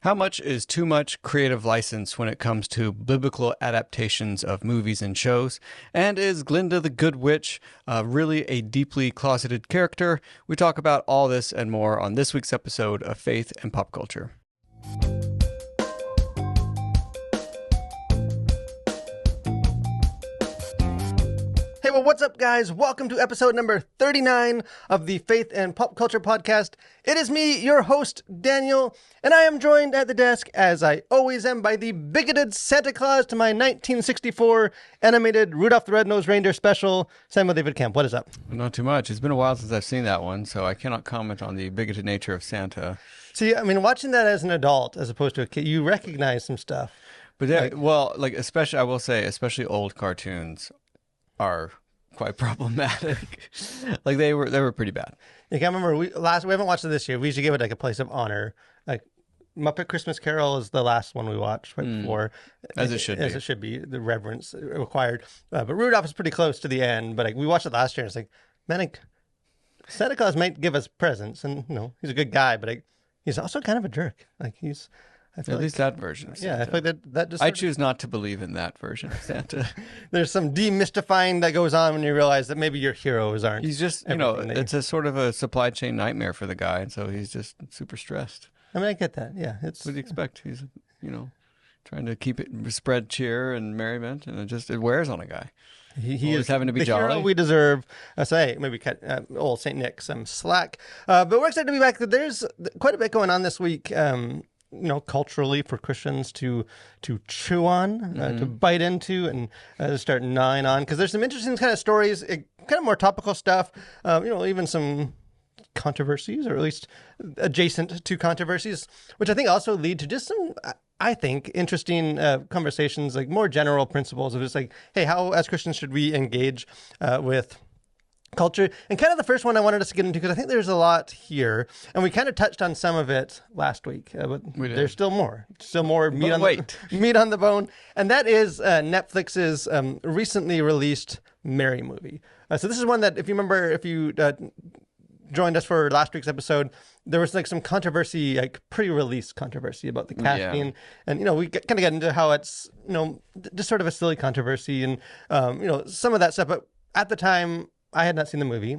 How much is too much creative license when it comes to biblical adaptations of movies and shows? And is Glinda the Good Witch really a deeply closeted character? We talk about all this and more on this week's episode of Faith and Pop Culture. Hey, well, what's up, guys? Welcome to episode number 39 of the Faith and Pop Culture Podcast. It is me, your host, Daniel, and I am joined at the desk, as I always am, by the bigoted Santa Claus to my 1964 animated Rudolph the Red-Nosed Reindeer special, Samuel David Kemp. What is up? Not too much. It's been a while since I've seen that one, so I cannot comment on the bigoted nature of Santa. See, I mean, watching that as an adult as opposed to a kid, you recognize some stuff. But especially, I will say, especially old cartoons are quite problematic. Like they were pretty bad. I can't remember. We haven't watched it this year. We usually give it like a place of honor. Like Muppet Christmas Carol is the last one we watched right before, as it should be, the reverence required. But Rudolph is pretty close to the end. But like we watched it last year, and it's like, man, like, Santa Claus might give us presents, and he's a good guy, but he's also kind of a jerk. Like at least that version of Santa. Yeah, I feel like that just... I choose not to believe in that version of Santa. There's some demystifying that goes on when you realize that maybe your heroes aren't. He's just, it's a sort of a supply chain nightmare for the guy, and so he's just super stressed. I mean, I get that, yeah. What do you expect? He's, trying to spread cheer and merriment, and it wears on a guy. He is having to be the jolly. Hero we deserve. Maybe cut old St. Nick some slack. But we're excited to be back. There's quite a bit going on this week. Culturally for Christians to chew on, to bite into, and to start gnawing on, because there's some interesting kind of stories, kind of more topical stuff, even some controversies, or at least adjacent to controversies, which I think also lead to just some, I think, interesting conversations, like more general principles of just like, hey, how as Christians should we engage with culture? And kind of the first one I wanted us to get into, because I think there's a lot here, and we kind of touched on some of it last week, but there's still more meat on the bone, and that is Netflix's recently released Mary movie. So this is one that, if you joined us for last week's episode, there was like some controversy, like pre-release controversy about the casting, and we kind of get into how it's just sort of a silly controversy, and some of that stuff. But at the time, I had not seen the movie.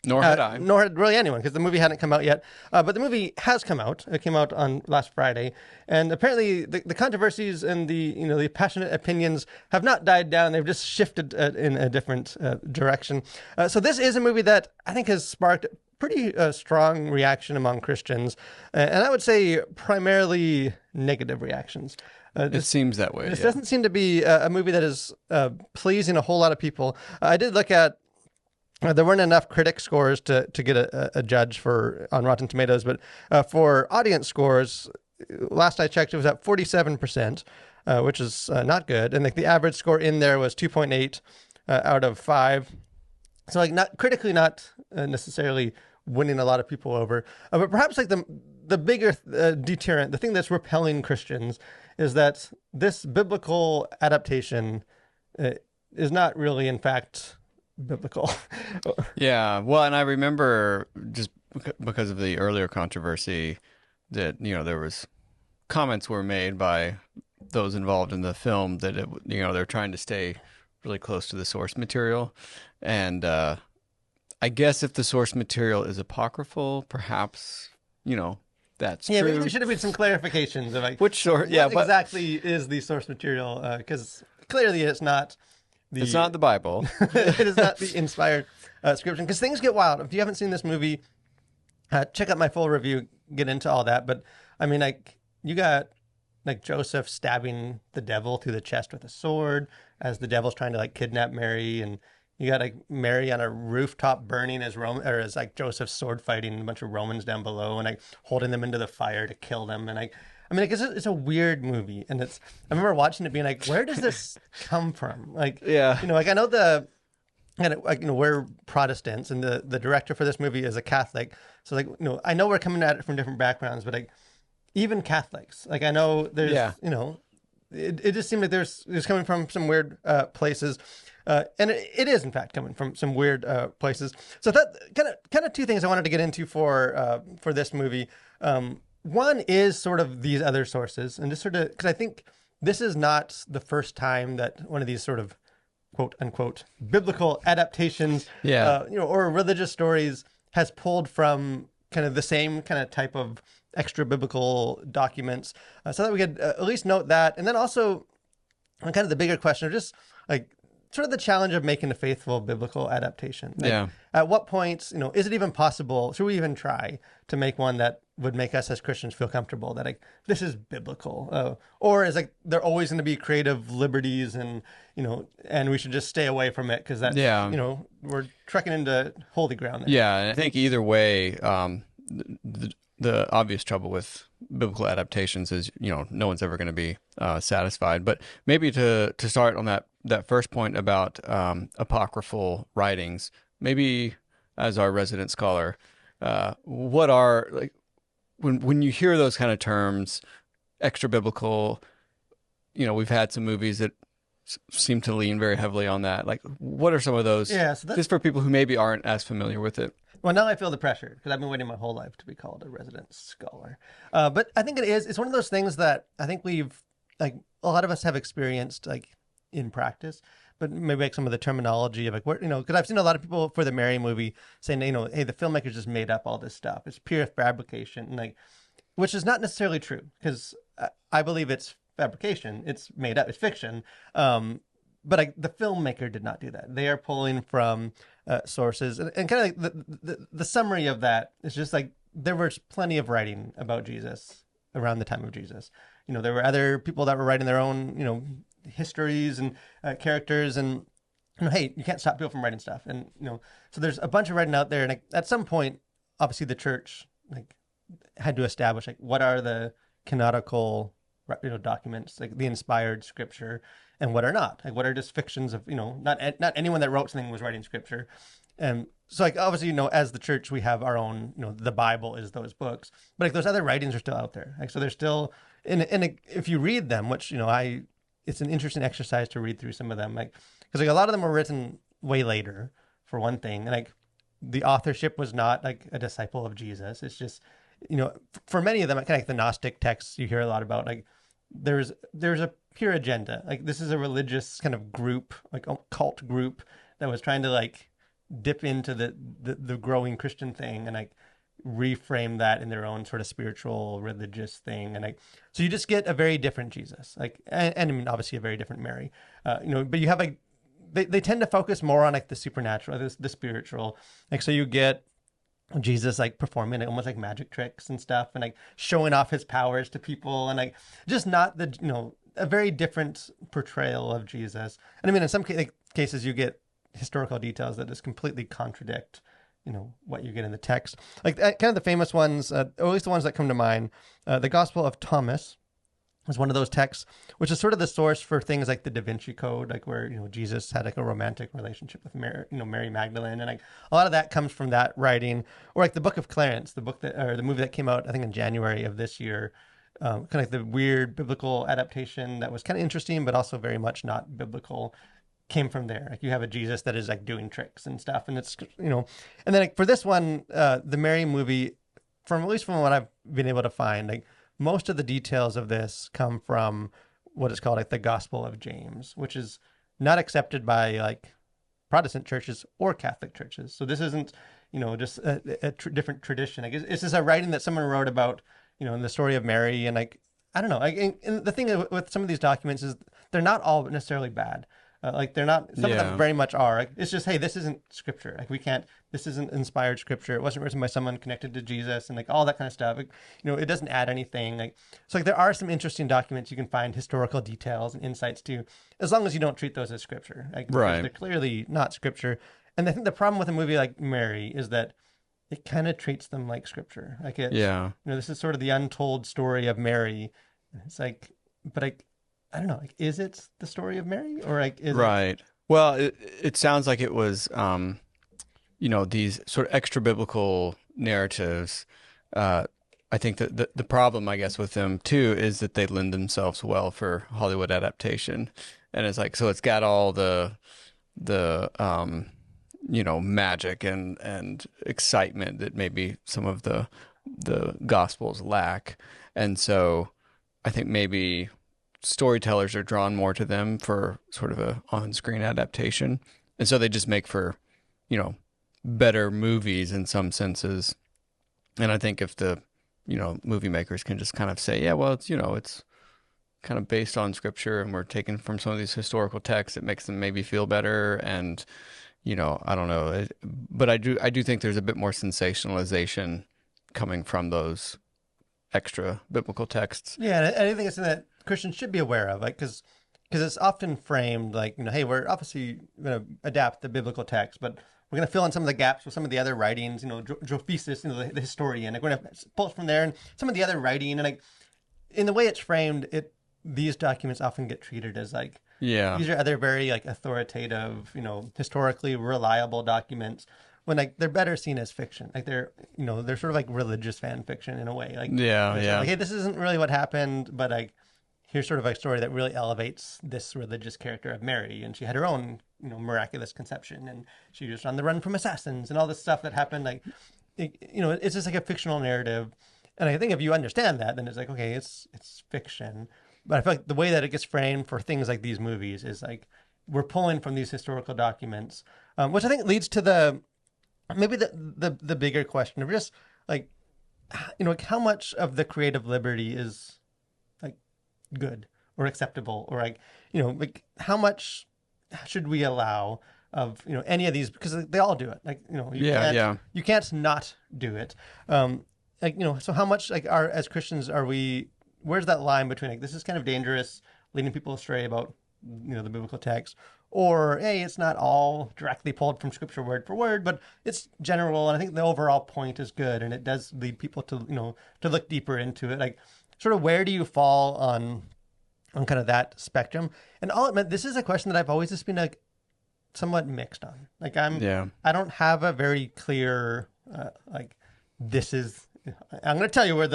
Nor had I. Nor had really anyone, because the movie hadn't come out yet. But the movie has come out. It came out on last Friday. And apparently the controversies and the passionate opinions have not died down. They've just shifted in a different direction. So this is a movie that I think has sparked pretty strong reaction among Christians. And I would say primarily negative reactions. It seems that way. This doesn't seem to be a movie that is pleasing a whole lot of people. I did look at... there weren't enough critic scores to get a judge on Rotten Tomatoes, but for audience scores, last I checked, it was at 47%, which is not good. And the average score in there was 2.8 out of 5. So not critically, not necessarily winning a lot of people over. But perhaps the bigger deterrent, the thing that's repelling Christians, is that this biblical adaptation is not really, in fact, biblical. Yeah, well, and I remember, just because of the earlier controversy, that there was comments were made by those involved in the film that they're trying to stay really close to the source material, and I guess if the source material is apocryphal, perhaps that's true. Maybe there should have been some clarifications of which source. What exactly is the source material? Because clearly it's not. It's not the Bible. It is not the inspired scripture. Because things get wild. If you haven't seen this movie, check out my full review, get into all that. But, I mean, you got, Joseph stabbing the devil through the chest with a sword as the devil's trying to, kidnap Mary. And you got, Mary on a rooftop burning as Joseph's sword fighting a bunch of Romans down below and, holding them into the fire to kill them. And, it's a weird movie, and I remember watching it being like, where does this come from? I know we're Protestants, and the director for this movie is a Catholic. So I know we're coming at it from different backgrounds, but even Catholics, I know there's, it just seemed like it's coming from some weird places. And it is, in fact, coming from some weird places. So that kind of two things I wanted to get into for this movie. one is sort of these other sources, and just sort of because I think this is not the first time that one of these sort of quote unquote biblical adaptations, Yeah. or religious stories has pulled from kind of the same kind of type of extra biblical documents, so that we could at least note that, and then also on kind of the bigger question of just like sort of the challenge of making a faithful biblical adaptation. Like, Yeah. at what point, is it even possible? Should we even try to make one that would make us as Christians feel comfortable that like this is biblical, or is like there always going to be creative liberties and and we should just stay away from it because that's Yeah. we're trekking into holy ground there. Yeah, and I think either way, the obvious trouble with biblical adaptations is no one's ever going to be satisfied. But maybe to start on that first point about apocryphal writings, maybe as our resident scholar, what are like when you hear those kind of terms, extra biblical, we've had some movies that seem to lean very heavily on that. Like, what are some of those? Yeah, so that's Just for people who maybe aren't as familiar with it. well, now I feel the pressure because I've been waiting my whole life to be called a resident scholar. But I think it is. It's one of those things that I think we've like a lot of us have experienced like in practice. But maybe like some of the terminology of like what because I've seen a lot of people for the Mary movie saying hey, the filmmakers just made up all this stuff. It's pure fabrication, and like which is not necessarily true because I believe it's fabrication. It's made up. It's fiction. But the filmmaker did not do that. They are pulling from sources, and kind of like the summary of that is just like there was plenty of writing about Jesus around the time of Jesus. There were other people that were writing their own histories and characters, and hey, you can't stop people from writing stuff, and so there's a bunch of writing out there, and like, at some point, obviously the church like had to establish like what are the canonical documents, like the inspired scripture, and what are not, like what are just fictions of not anyone that wrote something was writing scripture. And so like obviously as the church we have our own the Bible is those books, but like those other writings are still out there, like so they're still if you read them, which it's an interesting exercise to read through some of them, like because like a lot of them were written way later for one thing, and like the authorship was not like a disciple of Jesus. It's just for many of them, kind of like the Gnostic texts you hear a lot about, like there's a pure agenda. Like this is a religious kind of group, like a cult group that was trying to like dip into the growing Christian thing and like reframe that in their own sort of spiritual religious thing. And like so you just get a very different Jesus, like and I mean obviously a very different Mary, but you have like they tend to focus more on like the supernatural, the spiritual, like so you get Jesus like performing like, almost like magic tricks and stuff, and like showing off his powers to people, and like just not the a very different portrayal of Jesus. And I mean in some cases you get historical details that just completely contradict what you get in the text. Like kind of the famous ones, or at least the ones that come to mind, the Gospel of Thomas was one of those texts, which is sort of the source for things like the Da Vinci Code, like where Jesus had like a romantic relationship with Mary Magdalene, and like a lot of that comes from that writing. Or like the Book of Clarence, the movie that came out I think in January of this year, kind of like the weird biblical adaptation that was kind of interesting but also very much not biblical, came from there. Like you have a Jesus that is like doing tricks and stuff, and it's and then like for this one, the Mary movie, from at least from what I've been able to find, like most of the details of this come from what is called like the Gospel of James, which is not accepted by like Protestant churches or Catholic churches. So this isn't just a different tradition. Like it's just a writing that someone wrote about in the story of Mary, and like I don't know. And the thing with some of these documents is they're not all necessarily bad. Like they're not. Some of them very much are. Like, it's just hey, this isn't scripture. Like we can't. This isn't inspired scripture. It wasn't written by someone connected to Jesus, and like all that kind of stuff. Like, it doesn't add anything. Like so, like there are some interesting documents you can find historical details and insights to, as long as you don't treat those as scripture. Like Right. they're clearly not scripture. And I think the problem with a movie like Mary is that it kind of treats them like scripture. Like it's this is sort of the untold story of Mary. And it's like, but I don't know. Like, is it the story of Mary, or like is Right. Well, it sounds like it was, these sort of extra biblical narratives. I think that the problem, I guess, with them too is that they lend themselves well for Hollywood adaptation, and it's like so it's got all the magic and excitement that maybe some of the the Gospels lack. And so I think maybe storytellers are drawn more to them for sort of a on-screen adaptation. And so they just make for, better movies in some senses. And I think if the, movie makers can just kind of say, yeah, well, it's kind of based on scripture and we're taking from some of these historical texts, it makes them maybe feel better. And, I don't know. But I do think there's a bit more sensationalization coming from those extra biblical texts. Yeah, and I think it's something that Christians should be aware of, like because it's often framed like, hey, we're obviously going to adapt the biblical text, but we're going to fill in some of the gaps with some of the other writings. Josephus, the historian, like we're going to pull it from there and some of the other writing, and like in the way it's framed, these documents often get treated as like, these are other very like authoritative, historically reliable documents, when like they're better seen as fiction. Like they're sort of like religious fan fiction in a way. Like like, hey, this isn't really what happened, but like here's sort of a story that really elevates this religious character of Mary, and she had her own miraculous conception, and she was on the run from assassins and all this stuff that happened. Like it's just like a fictional narrative, and I think if you understand that, then it's like, okay, it's fiction. But I feel like the way that it gets framed for things like these movies is like we're pulling from these historical documents, which I think leads to maybe the bigger question of just like, like how much of the creative liberty is like good or acceptable, or like, like how much should we allow of, any of these, because they all do it. Like, you can't not do it. Like, so how much like as Christians where's that line between like, this is kind of dangerous, leading people astray about, the biblical text, or, hey, it's not all directly pulled from scripture word for word, but it's general. And I think the overall point is good. And it does lead people to, to look deeper into it. Like sort of where do you fall on kind of that spectrum? And all it meant, this is a question that I've always just been like somewhat mixed on. Like I don't have a very clear, like this is, I'm going to tell you where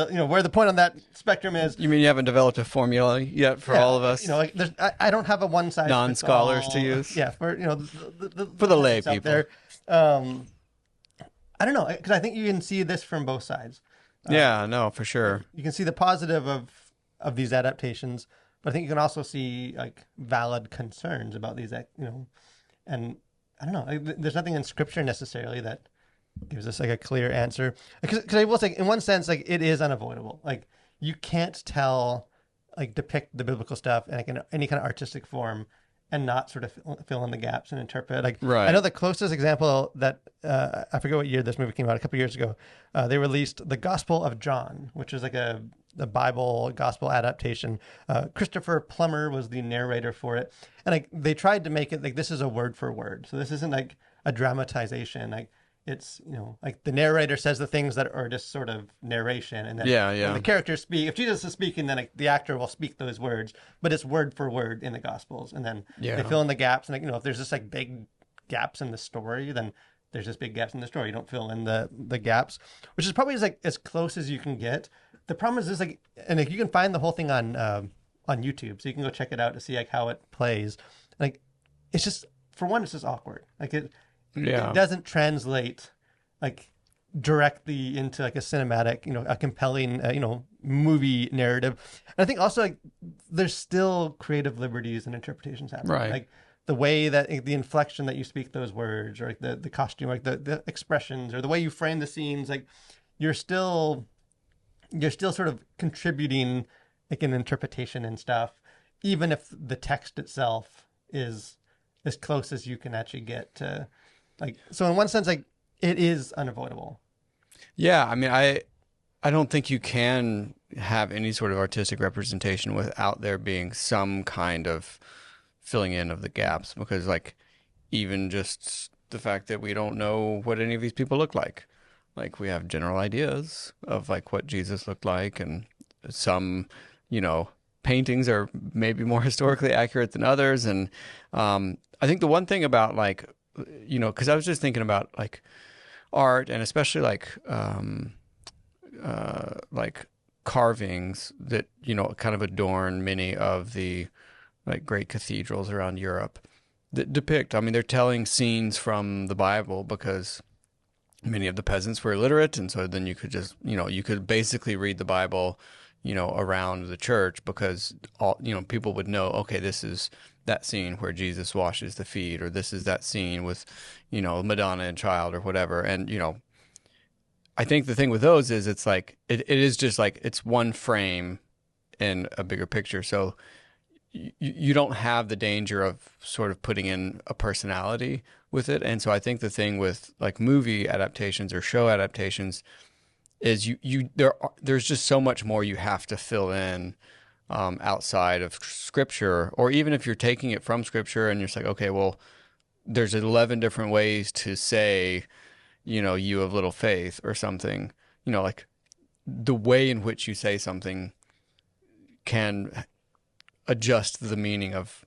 the point on that spectrum is. You mean you haven't developed a formula yet for all of us? Like I don't have a one size non-scholars to use. Yeah, for for the lay people. There. I don't know, because I think you can see this from both sides. No, for sure. You can see the positive of these adaptations, but I think you can also see like valid concerns about these, and I don't know. There's nothing in scripture necessarily that gives us like a clear answer, because I will say in one sense like it is unavoidable. Like you can't depict the biblical stuff in like any kind of artistic form and not sort of fill in the gaps and interpret. Like right. I know the closest example that I forget what year this movie came out, a couple of years ago, they released the Gospel of John, which is like a Bible gospel adaptation. Christopher Plummer was the narrator for it, and like they tried to make it like this is a word for word, so this isn't like a dramatization. Like it's, like the narrator says the things that are just sort of narration, and then when the characters speak, if Jesus is speaking, then like the actor will speak those words, but it's word for word in the Gospels, and then they fill in the gaps. And like, if there's just like big gaps in the story, then there's just big gaps in the story. You don't fill in the gaps, which is probably as close as you can get. The problem is like, and like you can find the whole thing on YouTube, so you can go check it out to see like how it plays. Like it's just, for one, it's just awkward. Like it doesn't translate like directly into like a cinematic, a compelling, movie narrative. And I think also like there's still creative liberties and interpretations happening. Right. Like the way that the inflection that you speak those words, or like the costume, like the expressions, or the way you frame the scenes, like you're still sort of contributing like an interpretation and stuff, even if the text itself is as close as you can actually get to. Like, so in one sense, like it is unavoidable. Yeah, I mean, I don't think you can have any sort of artistic representation without there being some kind of filling in of the gaps, because like even just the fact that we don't know what any of these people look like we have general ideas of like what Jesus looked like, and some, paintings are maybe more historically accurate than others. And I think the one thing about like, because I was just thinking about like art, and especially like carvings that, kind of adorn many of the like great cathedrals around Europe that depict, I mean, they're telling scenes from the Bible, because many of the peasants were illiterate, and so then you could just, you could basically read the Bible, around the church, because all, people would know, okay, this is that scene where Jesus washes the feet, or this is that scene with, Madonna and child or whatever. And, I think the thing with those is it's like, it is just like, it's one frame in a bigger picture. So you don't have the danger of sort of putting in a personality with it. And so I think the thing with like movie adaptations or show adaptations is there's just so much more you have to fill in, outside of scripture, or even if you're taking it from scripture and you're just like, okay, well, there's 11 different ways to say, you have little faith or something, like the way in which you say something can adjust the meaning of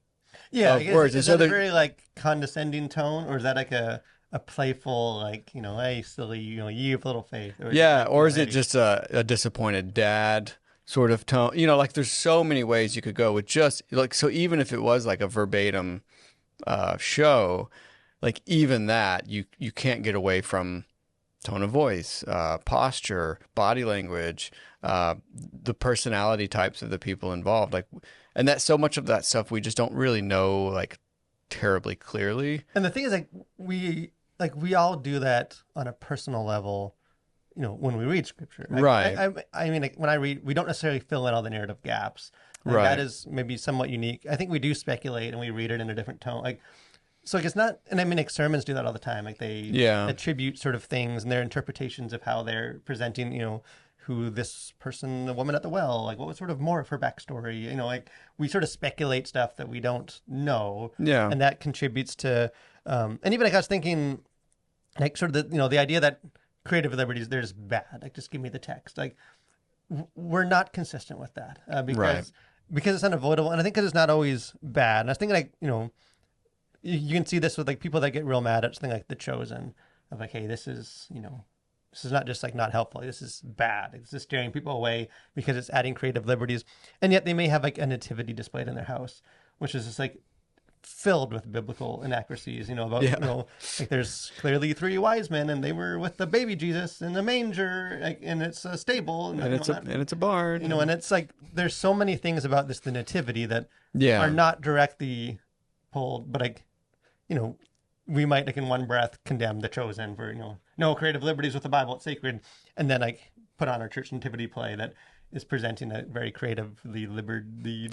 Yeah, words. And is so that a very like condescending tone, or is that like a playful like hey silly you have little faith? Or is it yeah, like, or is it hey, just a disappointed dad sort of tone? Like there's so many ways you could go with just like, so even if it was like a verbatim show, like even that you can't get away from tone of voice, posture, body language, the personality types of the people involved, like, and that so much of that stuff we just don't really know like terribly clearly. And the thing is we all do that on a personal level, when we read scripture. Right. I mean, like, when I read, we don't necessarily fill in all the narrative gaps. Like, Right. that is maybe somewhat unique. I think we do speculate and we read it in a different tone. Like, so like it's not, and I mean, like sermons do that all the time. Like they Yeah. attribute sort of things and their interpretations of how they're presenting, who this person, the woman at the well, like what was sort of more of her backstory. Like we sort of speculate stuff that we don't know, Yeah. and that contributes to, and even like I was thinking, like sort of the idea that creative liberties they're just bad. Like just give me the text. Like we're not consistent with that Right. because it's unavoidable, and I think because it's not always bad. And I was thinking like you can see this with like people that get real mad at something like The Chosen, of like, hey, this is this is not just like not helpful. This is bad. It's just steering people away because it's adding creative liberties, and yet they may have like a nativity displayed in their house, which is just like filled with biblical inaccuracies. About Yeah. like there's clearly three wise men and they were with the baby Jesus in a manger, like, and it's a stable, And it's a barn. and it's like there's so many things about this the nativity that Yeah. are not directly pulled, but like we might like in one breath condemn The Chosen for no creative liberties with the Bible, it's sacred, and then like put on our church nativity play that is presenting a very creatively liberty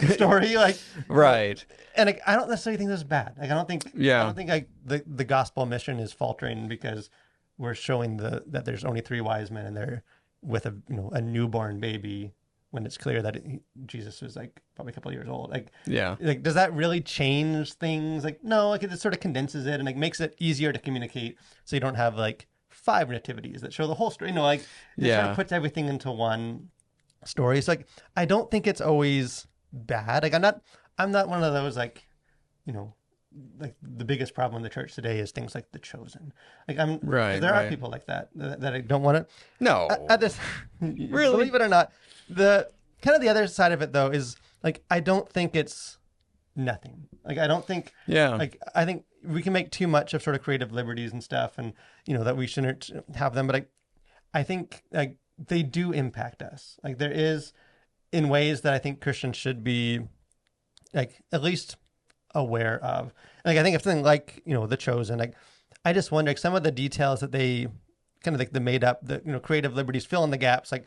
story, like Right. and like I don't necessarily think this is bad. Like I don't think Yeah. like the gospel mission is faltering because we're showing that there's only three wise men and they're with a newborn baby, when it's clear that Jesus was like probably a couple of years old. Like, Yeah. like, does that really change things? Like, no, like it just sort of condenses it and like makes it easier to communicate. So you don't have like 5 nativities that show the whole story. Like it sort of puts everything into one story. So like, I don't think it's always bad. Like I'm not one of those like, like the biggest problem in the church today is things like The Chosen. Like Right. there are right. people like that I don't want to. No. At this, Really? believe it or not, the kind of the other side of it though is like I don't think it's nothing. Like I don't think Yeah. like I think we can make too much of sort of creative liberties and stuff, and that we shouldn't have them. But I think like they do impact us. Like there is in ways that I think Christians should be like at least aware of. Like I think if something like The Chosen, like I just wonder like, some of the details that they kind of like the made up the creative liberties fill in the gaps. Like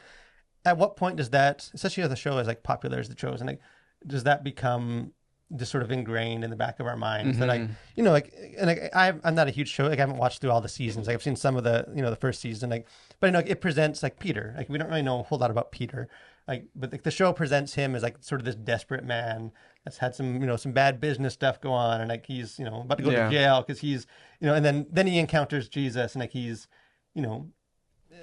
at what point does that, especially if the show is like popular as The Chosen, like does that become just sort of ingrained in the back of our minds that like like and like I'm not a huge show, like I haven't watched through all the seasons, like I've seen some of the the first season, like but it presents like Peter, like we don't really know a whole lot about Peter, like but like the show presents him as like sort of this desperate man that's had some some bad business stuff go on, and like he's about to go to jail because he's and then he encounters Jesus, and like he's and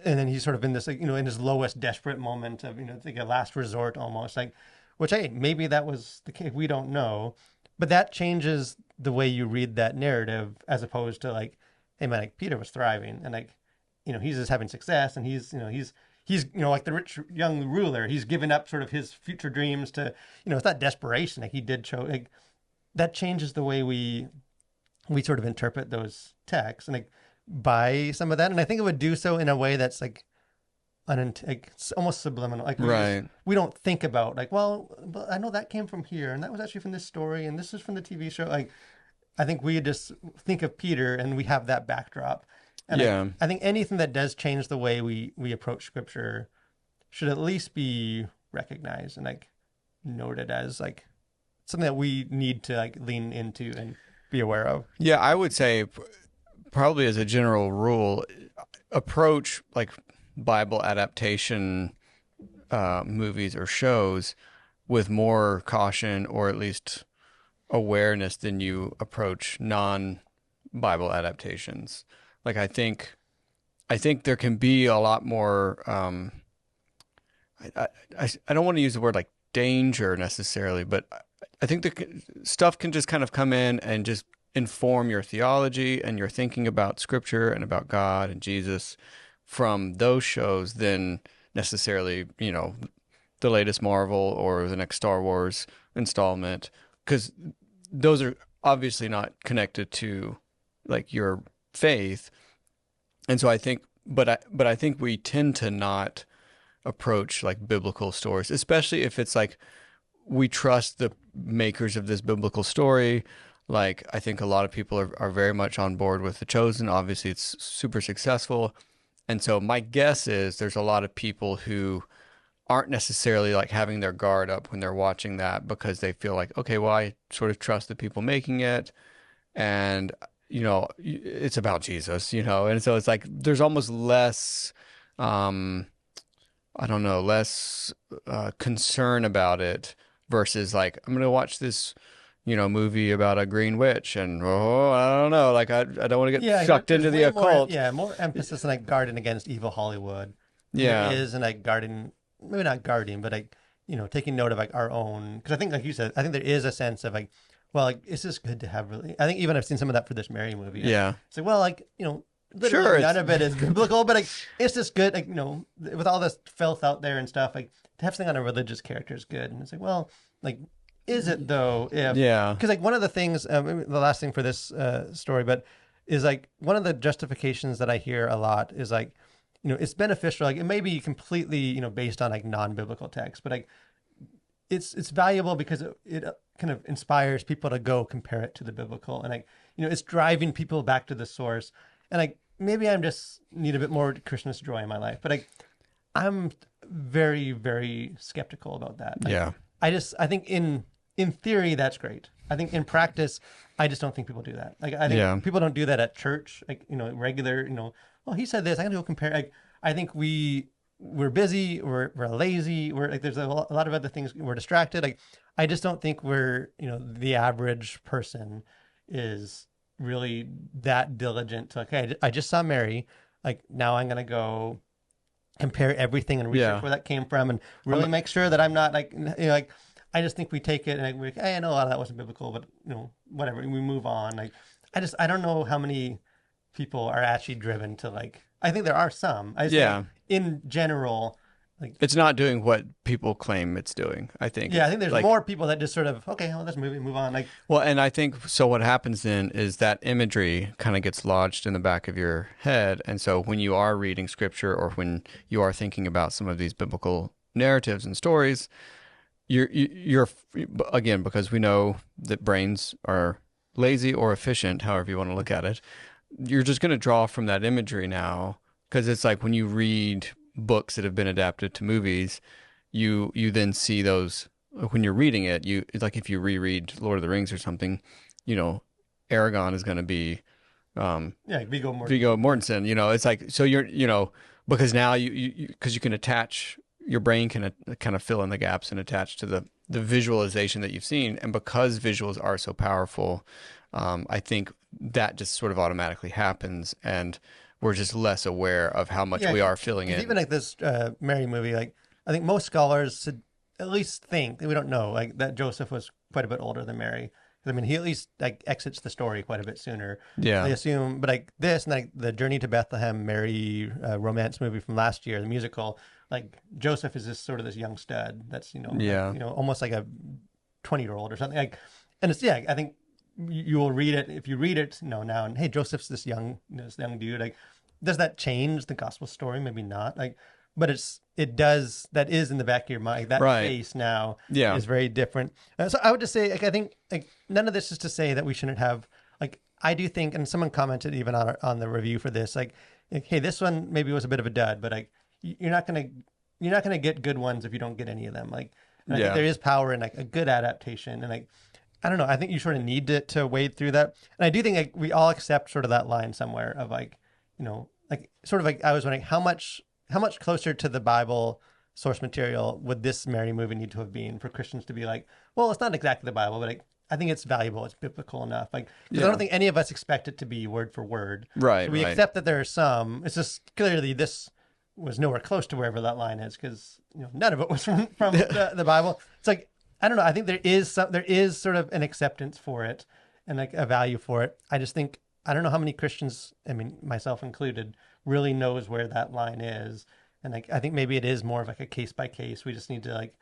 then he's sort of in this like in his lowest desperate moment of it's like a last resort almost, like which hey maybe that was the case, we don't know, but that changes the way you read that narrative as opposed to like hey man, like Peter was thriving and like he's just having success, and he's like the rich young ruler, he's given up sort of his future dreams to it's not desperation, like he did show like that changes the way we sort of interpret those texts, and like by some of that, and I think it would do so in a way that's like like it's almost subliminal. Like Right. we don't think about like, well, but I know that came from here, and that was actually from this story, and this is from the TV show. Like I think we just think of Peter, and we have that backdrop. And Yeah. I think anything that does change the way we approach scripture should at least be recognized and like noted as like something that we need to like lean into and be aware of. Yeah, I would say probably as a general rule, approach like Bible adaptation movies or shows with more caution or at least awareness than you approach non-Bible adaptations. Like I think there can be a lot more. I don't want to use the word like danger necessarily, but I think the stuff can just kind of come in and just inform your theology and your thinking about Scripture and about God and Jesus from those shows than necessarily, the latest Marvel or the next Star Wars installment, because those are obviously not connected to like your faith. And so I think, but I think we tend to not approach like biblical stories, especially if it's like we trust the makers of this biblical story. Like I think a lot of people are very much on board with The Chosen. Obviously, it's super successful. And so my guess is there's a lot of people who aren't necessarily like having their guard up when they're watching that because they feel like, okay, well, I sort of trust the people making it. And, it's about Jesus, and so it's like there's almost less, I don't know, less concern about it versus like, I'm going to watch this, movie about a green witch and, I don't know, like I don't want to get sucked into the occult. More emphasis on like guarding against evil Hollywood. Yeah. There is, and like guarding, maybe not guarding, but like, taking note of like our own, because I think like you said, I think there is a sense of like, well, like, it's just good to have really, I think even I've seen some of that for this Mary movie. Yeah. It's like, well, like, literally Sure, none of it is biblical, but like, it's just good, like, with all this filth out there and stuff, like, to have something on a religious character is good. And it's like, well, like, is it though? Yeah. Because like one of the things, the last thing for this story, but is like one of the justifications that I hear a lot is like, it's beneficial. Like it may be completely, based on like non-biblical text, but like it's valuable because it kind of inspires people to go compare it to the biblical, and like it's driving people back to the source. And like maybe I'm just need a bit more Christmas joy in my life, but like I'm very, very skeptical about that. Like, Yeah. I think in theory that's great. I think in practice, I just don't think people do that. Like I think people don't do that at church. Like regular. Well, he said this. I'm gonna go compare. Like I think we're busy. We're lazy. We're like there's a lot of other things. We're distracted. Like I just don't think we're the average person is really that diligent to okay. I just saw Mary. Like now I'm gonna go compare everything and research where that came from and really make sure that I'm not like like. I just think we take it and we're like, hey, I know a lot of that wasn't biblical, but whatever. And we move on. Like, I don't know how many people are actually driven to like. I think there are some. I just think in general, like it's not doing what people claim it's doing. I think. Yeah, I think there's like, more people that just sort of okay, well, let's move on. Like, well, and I think so. What happens then is that imagery kind of gets lodged in the back of your head, and so when you are reading scripture or when you are thinking about some of these biblical narratives and stories. You're again, because we know that brains are lazy or efficient, however you want to look at it. You're just going to draw from that imagery now, because it's like when you read books that have been adapted to movies, you then see those when you're reading it. It's like if you reread Lord of the Rings or something, Aragorn is going to be Viggo Mortensen. It's like so you're because now because you can attach. Your brain can kind of fill in the gaps and attach to the visualization that you've seen. And because visuals are so powerful, I think that just sort of automatically happens. And we're just less aware of how much we are feeling it. Even like this Mary movie, like I think most scholars at least think, we don't know, like that Joseph was quite a bit older than Mary. I mean, he at least like exits the story quite a bit sooner. Yeah. They assume, but like this and like the Journey to Bethlehem, Mary romance movie from last year, the musical, like Joseph is this young stud that's, almost like a 20-year-old or something. Like, and it's, I think you will read it if you read it, now, and hey, Joseph's this young dude. Like, does that change the gospel story? Maybe not. Like, but it does. That is in the back of your mind. That Right. face now Yeah. is very different. So I would just say, like, I think like none of this is to say that we shouldn't have. Like, I do think, and someone commented even on the review for this, like, hey, this one maybe was a bit of a dud, but like you're not gonna get good ones if you don't get any of them. Like, and I think there is power in like a good adaptation, and like I don't know, I think you sort of need to wade through that, and I do think like we all accept sort of that line somewhere of like, like sort of like I was wondering how much closer to the Bible source material would this Mary movie need to have been for Christians to be like, well, it's not exactly the Bible, but like, I think it's valuable. It's biblical enough. Like, because I don't think any of us expect it to be word for word. Right. So we accept that there are some. It's just clearly this was nowhere close to wherever that line is, because none of it was from the Bible. It's like, I don't know. I think there is sort of an acceptance for it and like a value for it. I just think I don't know how many Christians, I mean myself included, really knows where that line is. And like I think maybe it is more of like a case by case. We just need to like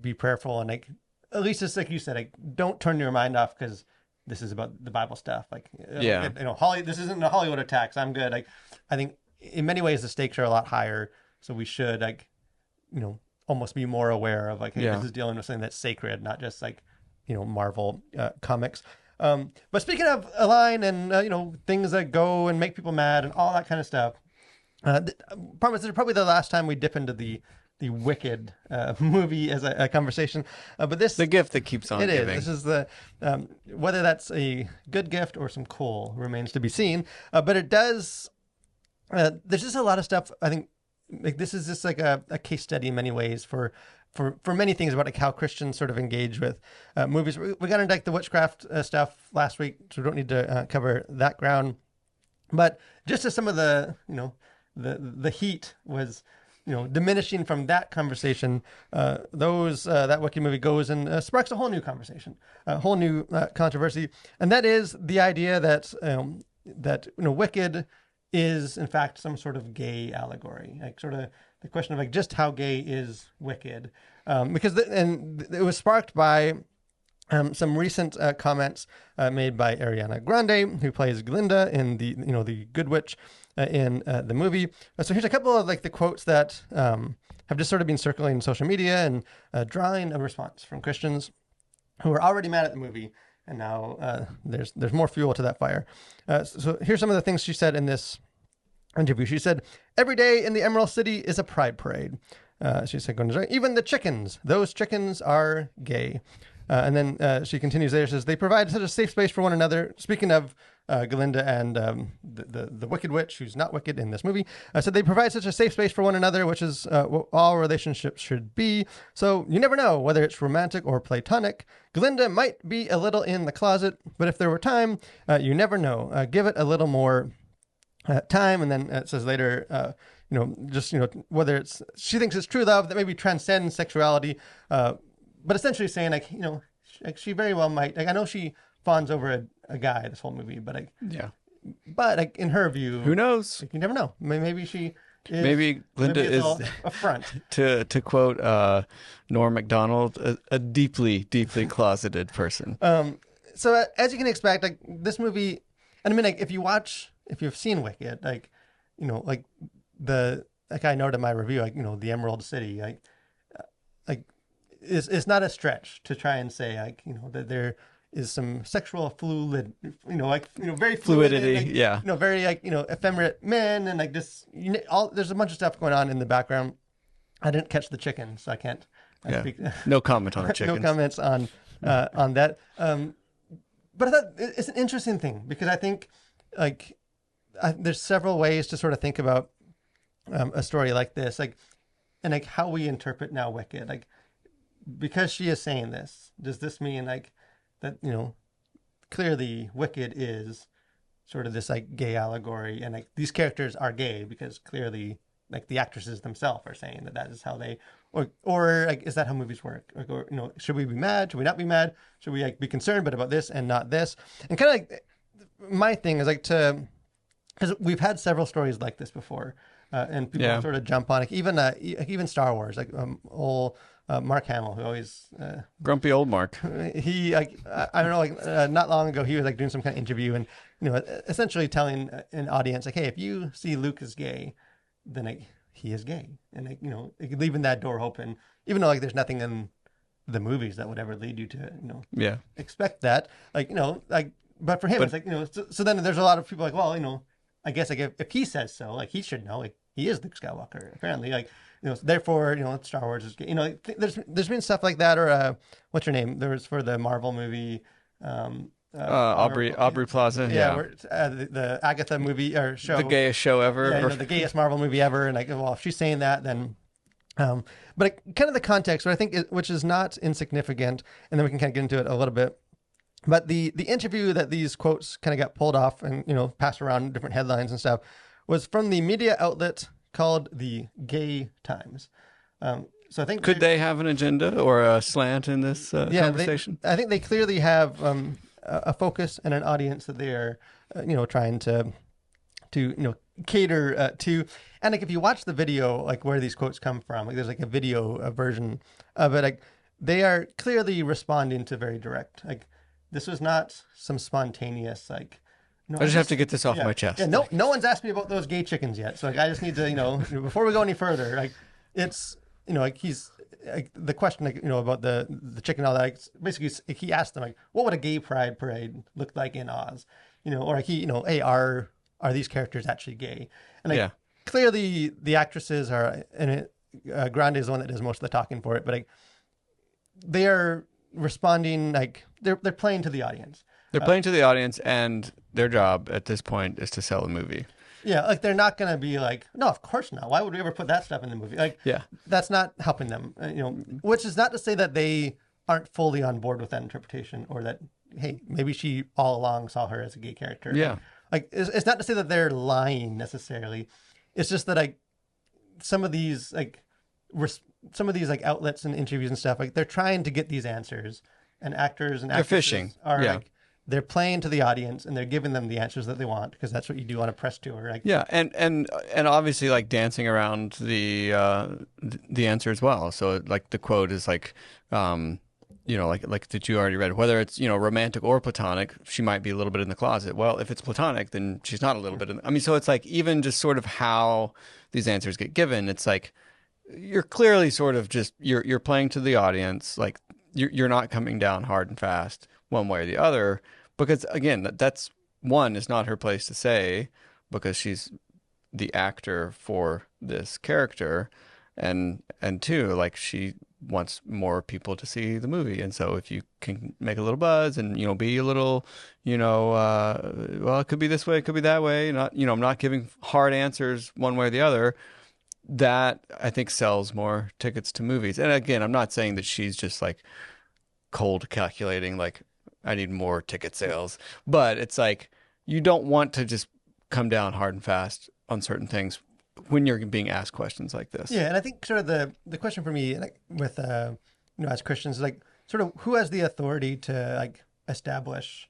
be prayerful and like at least just like you said, like don't turn your mind off because this is about the Bible stuff. Like this isn't a Hollywood attack. So I'm good. Like I think in many ways the stakes are a lot higher. So we should like almost be more aware of like, hey, this is dealing with something that's sacred, not just like Marvel comics. But speaking of a line and things that go and make people mad and all that kind of stuff, promise this is probably the last time we dip into the Wicked movie as a conversation. But this the gift that keeps on giving. This is the whether that's a good gift or some coal remains to be seen. But it does. There's just a lot of stuff. I think like this is just like a case study in many ways for many things about like how Christians sort of engage with movies. We got into like the witchcraft stuff last week, so we don't need to cover that ground. But just as some of the the heat was diminishing from that conversation, that Wicked movie goes and sparks a whole new conversation, a whole new controversy, and that is the idea that Wicked is in fact some sort of gay allegory, like sort of the question of like just how gay is Wicked, because it was sparked by some recent comments made by Ariana Grande, who plays Glinda in the Good Witch in the movie. So here's a couple of like the quotes that have just sort of been circulating in social media and drawing a response from Christians who are already mad at the movie. And now there's more fuel to that fire. So here's some of the things she said in this interview. She said, "Every day in the Emerald City is a pride parade." She said, "Even the chickens, those chickens are gay." And then she continues there, says, "They provide such a safe space for one another." Speaking of Glinda and the Wicked Witch, who's not wicked in this movie, said they provide such a safe space for one another, which is what all relationships should be. So you never know whether it's romantic or platonic. Glinda might be a little in the closet, but if there were time, you never know. Give it a little more time. And then it says later, whether it's she thinks it's true love that maybe transcends sexuality, but essentially saying like she very well might, like I know she fawns over a guy this whole movie, but but like in her view, who knows? Like, you never know. Maybe she is, maybe Glinda is a front. to quote Norm Macdonald, a deeply closeted person. So as you can expect, like this movie, and I mean, like if you've seen Wicked, like I noted in my review, like the Emerald City, like it's not a stretch to try and say like that there is some sexual very fluidity, very like effeminate men and like this there's a bunch of stuff going on in the background. I didn't catch the chicken, so I can't speak. No comment on the chickens. No comments on that. But I thought it's an interesting thing because I think there's several ways to sort of think about a story like this, like and like how we interpret now Wicked, like. Because she is saying this, does this mean like that, clearly Wicked is sort of this like gay allegory and like these characters are gay because clearly like the actresses themselves are saying that is how they, or like, is that how movies work? Or should we be mad? Should we not be mad? Should we like be concerned, but about this and not this? And kind of like my thing is like because we've had several stories like this before and people sort of jump on it. Even Star Wars, like Mark Hamill, who always Grumpy old Mark. he like I don't know, like not long ago he was like doing some kind of interview and essentially telling an audience like, hey, if you see Luke is gay, then like, he is gay, and like, leaving that door open, even though like there's nothing in the movies that would ever lead you to Yeah. expect that, like like, but for him it's like so then there's a lot of people like, well, I guess like if he says so, like he should know, like he is Luke Skywalker apparently, like therefore Star Wars is gay. Like, there's been stuff like that, or what's her name? There was for the Marvel movie, Aubrey Plaza. Yeah. Where, the Agatha movie or show, the gayest show ever. Yeah, the gayest Marvel movie ever, and like, well, if she's saying that, then. But kind of the context, what I think, which is not insignificant, and then we can kind of get into it a little bit. But the interview that these quotes kind of got pulled off and passed around different headlines and stuff was from the media outlet called the Gay Times. So I think could they have an agenda or a slant in this conversation? I think they clearly have a focus and an audience that they are, trying to cater to. And like if you watch the video, like where these quotes come from, like there's like a video version of it. Like they are clearly responding to very direct. Like this was not some spontaneous like. No, I just have to get this off my chest. Yeah, no one's asked me about those gay chickens yet, so like I just need to before we go any further, like it's like he's like the question like about the chicken and all that. Like, basically, he asked them like, what would a gay pride parade look like in Oz? Or like hey, are these characters actually gay? And like clearly the actresses are, and Grande is the one that does most of the talking for it, but like they are responding like they're playing to the audience. They're playing to the audience, and their job at this point is to sell a movie. Yeah, like they're not going to be like, no, of course not. Why would we ever put that stuff in the movie? Like, that's not helping them. Which is not to say that they aren't fully on board with that interpretation, or that hey, maybe she all along saw her as a gay character. Yeah, like it's not to say that they're lying necessarily. It's just that like some of these like outlets and interviews and stuff, like they're trying to get these answers, and actors and actresses they're fishing. Are like. They're playing to the audience and they're giving them the answers that they want, because that's what you do on a press tour. Like, yeah, and obviously like dancing around the answer as well. So like the quote is like, like that you already read. Whether it's romantic or platonic, she might be a little bit in the closet. Well, if it's platonic, then she's not a little bit. So it's like even just sort of how these answers get given. It's like you're clearly sort of just you're playing to the audience. Like you're not coming down hard and fast one way or the other. Because again, that's one, is not her place to say, because she's the actor for this character, and two, like she wants more people to see the movie, and so if you can make a little buzz and be a little, well, it could be this way, it could be that way, not I'm not giving hard answers one way or the other. That I think sells more tickets to movies. And again, I'm not saying that she's just like cold calculating, like I need more ticket sales, but it's like you don't want to just come down hard and fast on certain things when you're being asked questions like this. Yeah, and I think sort of the question for me, like with as Christians, is like sort of who has the authority to like establish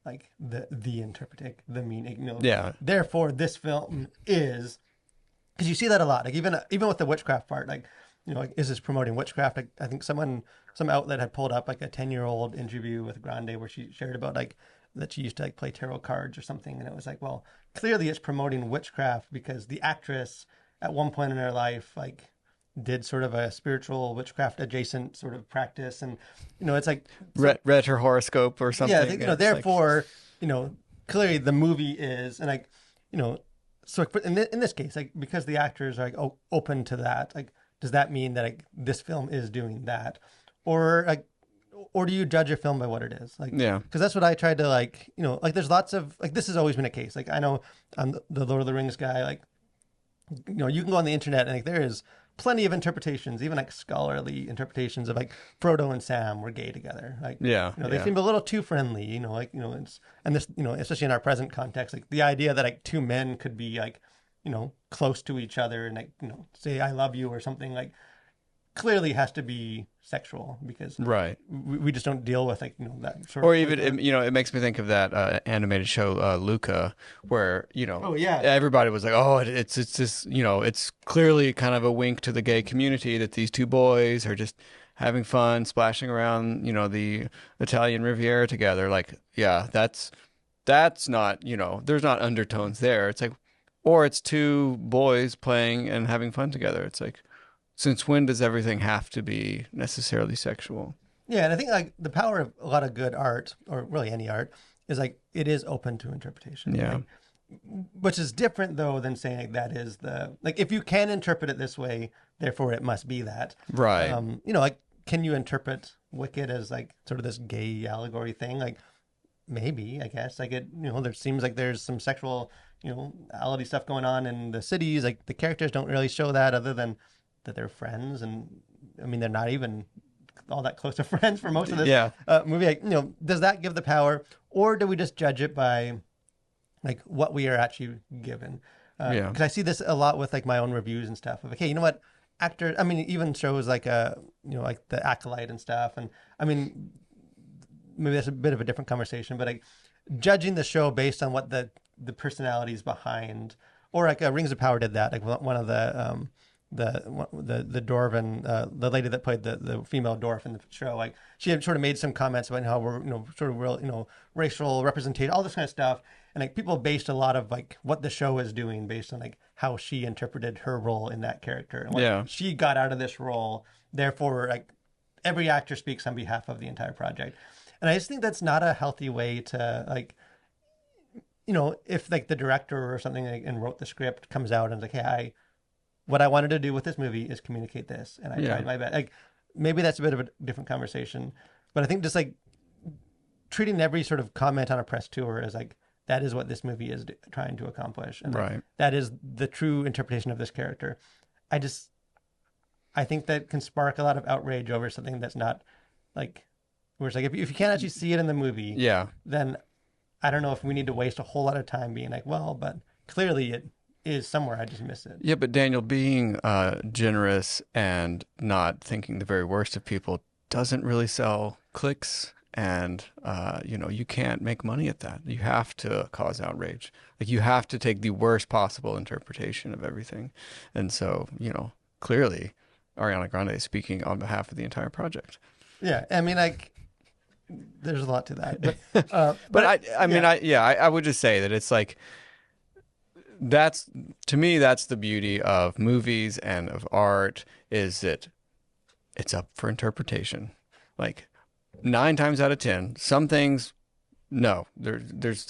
like the interpretation, the meaning. Yeah. Therefore, this film is, because you see that a lot. Like even with the witchcraft part, like like is this promoting witchcraft? Like I think some outlet had pulled up like a 10-year-old interview with Grande where she shared about like that she used to like play tarot cards or something, and it was like, well, clearly it's promoting witchcraft because the actress at one point in her life like did sort of a spiritual witchcraft adjacent sort of practice, and it's like read her horoscope or something. Yeah, I think, therefore like, clearly the movie is, and like so in this case, like because the actors are like open to that, like does that mean that like this film is doing that, or do you judge a film by what it is? Like, yeah, because that's what I tried to like like there's lots of like this has always been a case. Like I know I'm the Lord of the Rings guy. Like you can go on the internet and like there is plenty of interpretations, even like scholarly interpretations of like Frodo and Sam were gay together. Like they seem a little too friendly. It's, and this especially in our present context, like the idea that like two men could be like close to each other and like say I love you or something, like clearly has to be sexual, because we just don't deal with like that sort or even it makes me think of that animated show Luca, where everybody was like, oh, it's just it's clearly kind of a wink to the gay community that these two boys are just having fun, splashing around, the Italian Riviera together. Like, yeah, that's not, there's not undertones there. It's like, or it's two boys playing and having fun together. It's like, since when does everything have to be necessarily sexual? Yeah, and I think like the power of a lot of good art, or really any art, is like it is open to interpretation. Yeah. Like, which is different though than saying like, that is the like if you can interpret it this way, therefore it must be that. Right. Like can you interpret Wicked as like sort of this gay allegory thing? Like maybe, I guess. Like there seems like there's some sexual, ality stuff going on in the cities. Like the characters don't really show that other than that they're friends, and I mean they're not even all that close to friends for most of this Yeah. movie. Like, does that give the power, or do we just judge it by like what we are actually given? Yeah. Because I see this a lot with like my own reviews and stuff of like, hey, you know what, actor. I mean, even shows like like The Acolyte and stuff, and I mean, maybe that's a bit of a different conversation, but like judging the show based on what the personalities behind, or like Rings of Power did that. Like one of the dwarven the lady that played the female dwarf in the show, like she had sort of made some comments about how we're sort of real racial representation, all this kind of stuff, and like people based a lot of like what the show is doing based on like how she interpreted her role in that character and what she got out of this role. Therefore, like every actor speaks on behalf of the entire project, and I just think that's not a healthy way to like. If like the director or something like, and wrote the script comes out and is like, hey, what I wanted to do with this movie is communicate this, and I tried my best. Like maybe that's a bit of a different conversation, but I think just like treating every sort of comment on a press tour as like that is what this movie is trying to accomplish, and like, that is the true interpretation of this character. I think that can spark a lot of outrage over something that's not like where it's like if you can't actually see it in the movie, then I don't know if we need to waste a whole lot of time being like, well, but clearly it is somewhere. I just miss it. Yeah, but Daniel, being generous and not thinking the very worst of people doesn't really sell clicks, and you can't make money at that. You have to cause outrage. Like you have to take the worst possible interpretation of everything, and so clearly, Ariana Grande is speaking on behalf of the entire project. Yeah, I mean, like, there's a lot to that, I would just say that it's like. That's to me, that's the beauty of movies and of art, is that it's up for interpretation. Like 9 times out of 10, some things, no, there's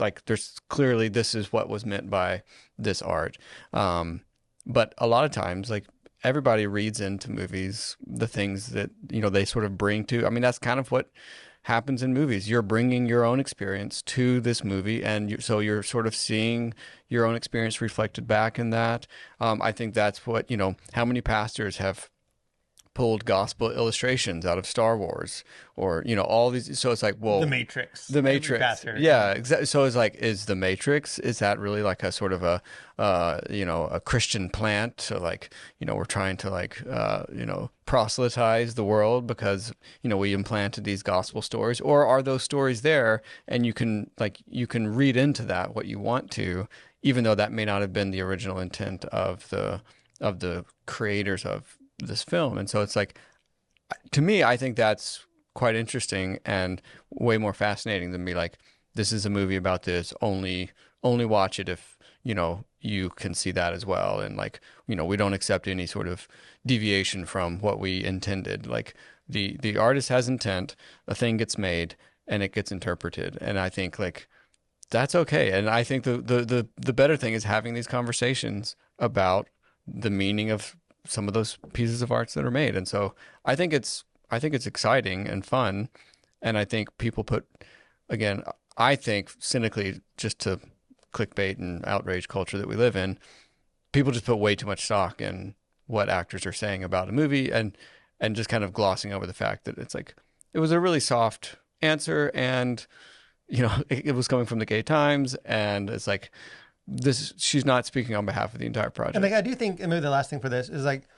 clearly this is what was meant by this art. But a lot of times, like everybody reads into movies the things that, they sort of bring to, I mean, that's kind of what happens in movies. You're bringing your own experience to this movie, and so you're sort of seeing your own experience reflected back in that. I think that's what, how many pastors have pulled gospel illustrations out of Star Wars, or all these. So it's like, well, The Matrix, yeah, exactly. So it's like, is the Matrix, is that really like a sort of a a Christian plant? So like, we're trying to like proselytize the world because we implanted these gospel stories, or are those stories there and you can read into that what you want to, even though that may not have been the original intent of the creators of this film. And so it's like, to me, I think that's quite interesting and way more fascinating than be like, this is a movie about this, only watch it if you can see that as well, and like we don't accept any sort of deviation from what we intended. Like the artist has intent, a thing gets made and it gets interpreted, and I think like that's okay. And I think the better thing is having these conversations about the meaning of some of those pieces of arts that are made. And so I think it's exciting and fun. And I think people I think cynically, just to clickbait and outrage culture that we live in, people just put way too much stock in what actors are saying about a movie, and just kind of glossing over the fact that it's like, it was a really soft answer, and it was coming from the Gay Times, and it's like, she's not speaking on behalf of the entire project. And like, I do think, and maybe the last thing for this is like,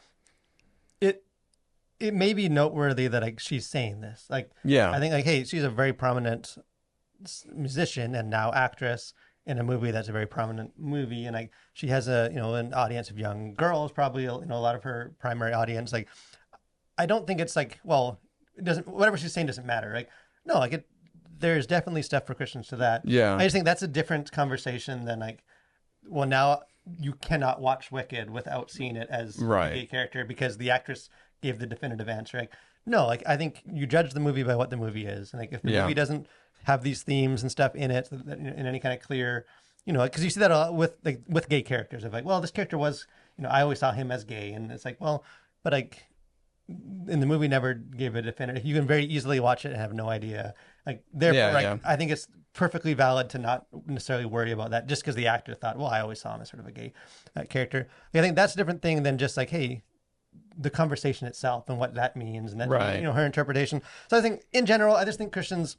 it may be noteworthy that like she's saying this. Like, I think like, hey, she's a very prominent musician and now actress in a movie that's a very prominent movie, and like she has a an audience of young girls, probably a lot of her primary audience. Like, I don't think it's like, well, it doesn't, whatever she's saying doesn't matter. Like, no, like there's definitely stuff for Christians to that. Yeah. I just think that's a different conversation than like, well, now you cannot watch Wicked without seeing it as Right. a gay character because the actress gave the definitive answer. Like, no, like I think you judge the movie by what the movie is, and like if the Yeah. movie doesn't have these themes and stuff in it in any kind of clear, because you see that a lot with gay characters of like, well, this character was, I always saw him as gay, and it's like, well, but like in the movie never gave a definitive. You can very easily watch it and have no idea. Like therefore, like, I think it's perfectly valid to not necessarily worry about that just because the actor thought, well, I always saw him as sort of a gay character. I think that's a different thing than just like, hey, the conversation itself and what that means, and that Right. her interpretation. So I think in general, I just think Christians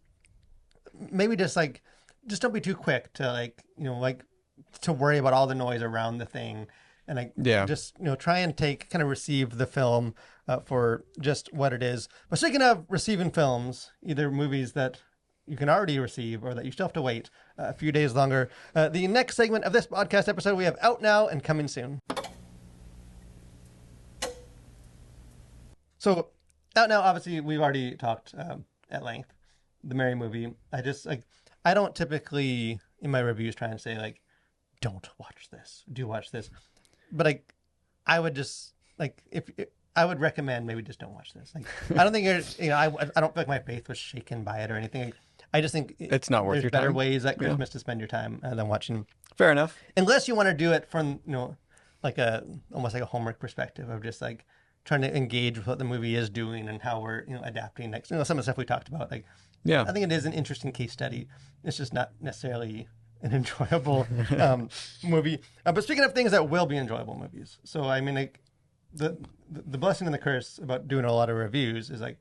maybe just don't be too quick to like to worry about all the noise around the thing, and like just try and kind of receive the film for just what it is. But speaking of receiving films, either movies that you can already receive or that you still have to wait a few days longer, the next segment of this podcast episode we have out now and coming soon. So out now, obviously we've already talked at length the Mary movie. I don't typically in my reviews try and say like, don't watch this, do watch this, but I would just like if I would recommend maybe just don't watch this. Like I don't think I don't feel like my faith was shaken by it or anything. I just think it's not worth there's your better time. ways at Christmas to spend your time than watching. Fair enough. Unless you want to do it from like almost like a homework perspective of just like trying to engage with what the movie is doing and how we're adapting next. Some of the stuff we talked about. Like I think it is an interesting case study. It's just not necessarily an enjoyable movie. But speaking of things that will be enjoyable movies, so I mean, like the blessing and the curse about doing a lot of reviews is like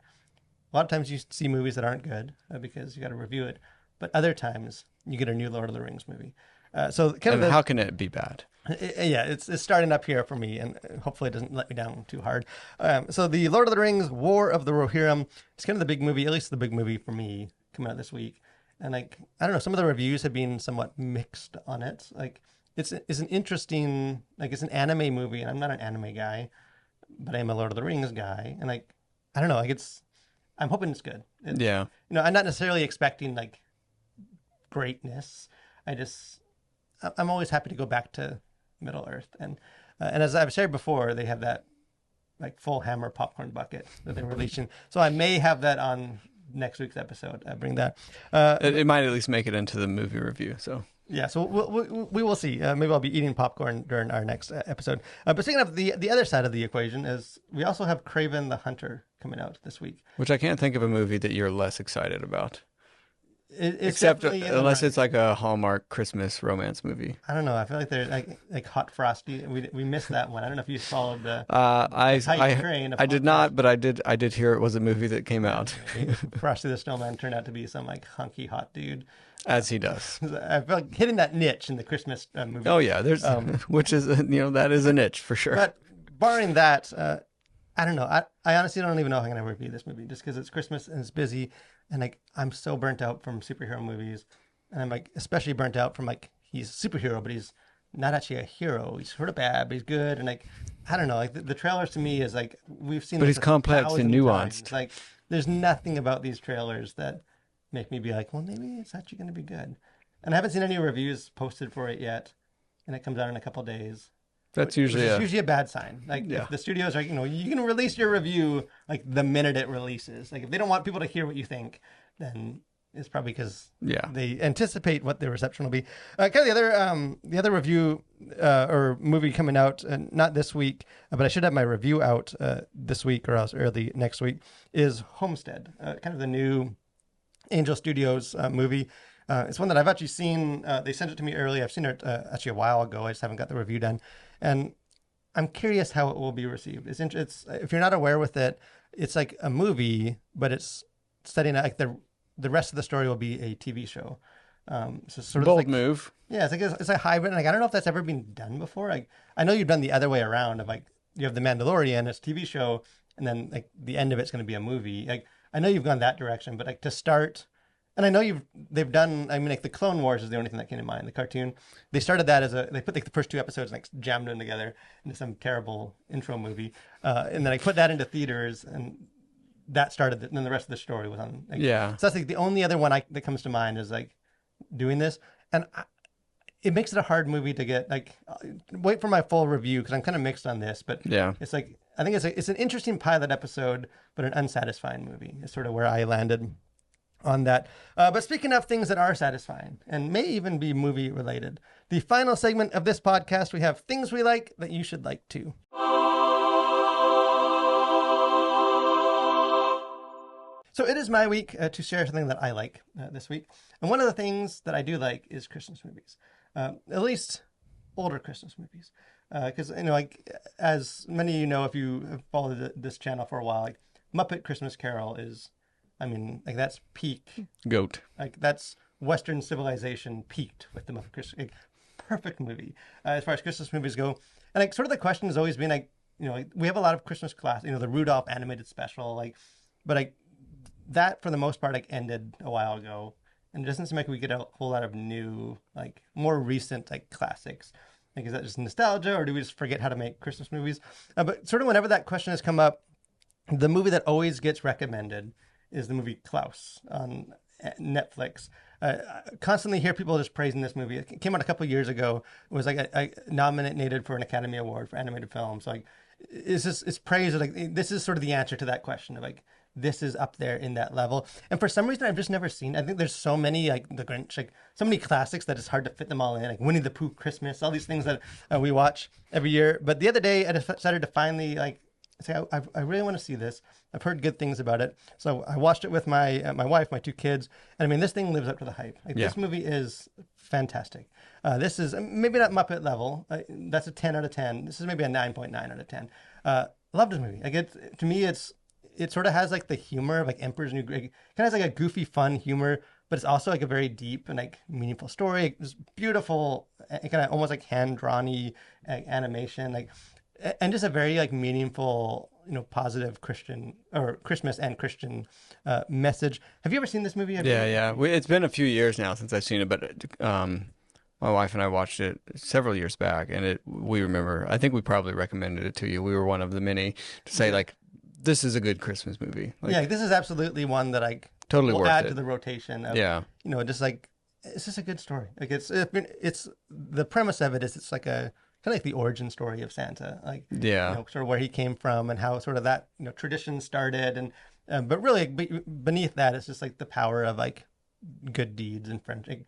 a lot of times you see movies that aren't good because you got to review it, but other times you get a new Lord of the Rings movie. So kind of how can it be bad? Yeah, it's starting up here for me, and hopefully it doesn't let me down too hard. So the Lord of the Rings, War of the Rohirrim, it's kind of the big movie, at least the big movie for me coming out this week. And like, I don't know, some of the reviews have been somewhat mixed on it. Like it's an interesting, like it's an anime movie, and I'm not an anime guy, but I am a Lord of the Rings guy. And like, I don't know, like I'm hoping it's good. I'm not necessarily expecting like greatness. I'm always happy to go back to Middle Earth, and as I've said before, they have that like full hammer popcorn bucket that they're releasing. So I may have that on next week's episode. I bring that. It might at least make it into the movie review. So yeah, so we will see. Maybe I'll be eating popcorn during our next episode. But speaking of the other side of the equation, is we also have Kraven the Hunter coming out this week, which I can't think of a movie that you're less excited about. Except unless it's like a Hallmark Christmas romance movie. I don't know. I feel like they're like Hot Frosty. We missed that one. I don't know if you followed the I did not, but I did hear it was a movie that came out. Frosty the Snowman turned out to be some like hunky hot dude, as he does. I feel like hitting that niche in the Christmas movie. Oh yeah, there's which is that is a niche for sure. But barring that, I don't know. I honestly don't even know if I'm going to review this movie just because it's Christmas and it's busy. And like I'm so burnt out from superhero movies, and I'm like especially burnt out from like he's a superhero, but he's not actually a hero. He's sort of bad, but he's good. And like I don't know, like the trailers to me is like we've seen. But he's complex and nuanced. Times. Like there's nothing about these trailers that make me be like, well, maybe it's actually going to be good. And I haven't seen any reviews posted for it yet, and it comes out in a couple days. That's usually a bad sign. Like if the studios are, you can release your review like the minute it releases. Like if they don't want people to hear what you think, then it's probably because they anticipate what the reception will be. Kind of the other review or movie coming out, not this week, but I should have my review out this week or else early next week, is Homestead, kind of the new Angel Studios movie. It's one that I've actually seen. They sent it to me early. I've seen it actually a while ago. I just haven't got the review done. And I'm curious how it will be received. It's if you're not aware with it, it's like a movie, but it's setting like the rest of the story will be a TV show. So sort of bold like, move. Yeah, it's a hybrid. Like I don't know if that's ever been done before. Like I know you've done the other way around of like you have the Mandalorian, it's a TV show, and then like the end of it's going to be a movie. Like I know you've gone that direction, but like to start And I know they've done. I mean, like the Clone Wars is the only thing that came to mind. The cartoon, they started that they put like the first 2 episodes and like jammed them together into some terrible intro movie, and then I put that into theaters, and that started. And then the rest of the story was on. Like, Yeah. So that's like the only other one that comes to mind is like doing this, and it makes it a hard movie to get. Like, wait for my full review because I'm kind of mixed on this, but Yeah. it's like I think it's an interesting pilot episode, but an unsatisfying movie is sort of where I landed on that. But speaking of things that are satisfying and may even be movie related, the final segment of this podcast, we have things we like that you should like too. So it is my week to share something that I like this week. And one of the things that I do like is Christmas movies, at least older Christmas movies. Because, like, as many of you know, if you have followed this channel for a while, like Muppet Christmas Carol is, I mean, like that's peak. Goat. Like that's Western civilization peaked with the Muppet Christmas. Like, perfect movie as far as Christmas movies go. And like sort of the question has always been like, like, we have a lot of Christmas class, the Rudolph animated special, like, but like that for the most part like ended a while ago, and it doesn't seem like we get a whole lot of new, like more recent like classics. Like, is that just nostalgia, or do we just forget how to make Christmas movies? But sort of whenever that question has come up, the movie that always gets recommended is the movie Klaus on Netflix. I constantly hear people just praising this movie. It came out a couple of years ago. It was like I nominated for an Academy Award for animated film. So like, it's praise. Like, this is sort of the answer to that question of like, this is up there in that level. And for some reason, I've just never seen. I think there's so many like The Grinch, like so many classics that it's hard to fit them all in. Like Winnie the Pooh, Christmas, all these things that we watch every year. But the other day, I decided to finally like say I really want to see this. I've heard good things about it, so I watched it with my wife, my 2 kids, and I mean this thing lives up to the hype. Like, This movie is fantastic. This is maybe not Muppet level. That's a 10 out of 10. This is maybe a 9.9 out of 10. Love this movie. Like to me, it sort of has like the humor of like Emperor's New Groove. Kind of has like a goofy, fun humor, but it's also like a very deep and like meaningful story. It's beautiful, kind of almost like hand-drawn-y animation, like, and just a very like meaningful, positive Christian or Christmas and Christian message. Have you ever seen this movie? Yeah. It's been a few years now since I've seen it, but my wife and I watched it several years back, and we remember. I think we probably recommended it to you. We were one of the many to say like, this is a good Christmas movie. Like, yeah, this is absolutely one that I totally will worth add it to the rotation. Of, just like it's just a good story. Like it's the premise of it is it's like a kind of like the origin story of Santa, like sort of where he came from and how sort of that tradition started, and but really beneath that it's just like the power of like good deeds and friendship,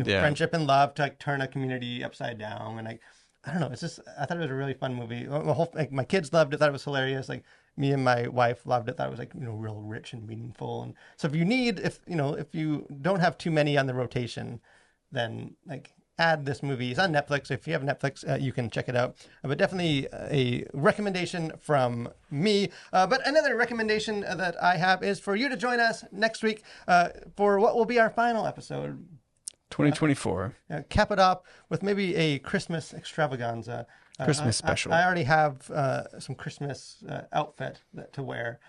friendship and love to like turn a community upside down. And like I don't know, it's just I thought it was a really fun movie. Like my kids loved it, thought it was hilarious. Like me and my wife loved it, thought it was like real rich and meaningful. And so if you don't have too many on the rotation, then like add this movie. It's on Netflix. If you have Netflix, you can check it out. But definitely a recommendation from me. But another recommendation that I have is for you to join us next week for what will be our final episode. 2024. Cap it off with maybe a Christmas extravaganza. Christmas special. I already have some Christmas outfit to wear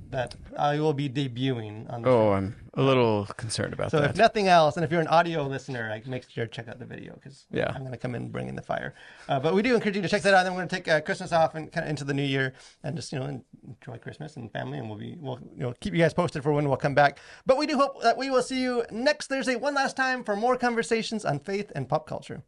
that I will be debuting on the show. I'm a little concerned about that. So if nothing else, and if you're an audio listener, like make sure to check out the video because I'm going to come in bringing the fire. But we do encourage you to check that out. Then we're going to take Christmas off and kind of into the new year and just enjoy Christmas and family. And we'll keep you guys posted for when we'll come back. But we do hope that we will see you next Thursday one last time for more conversations on faith and pop culture.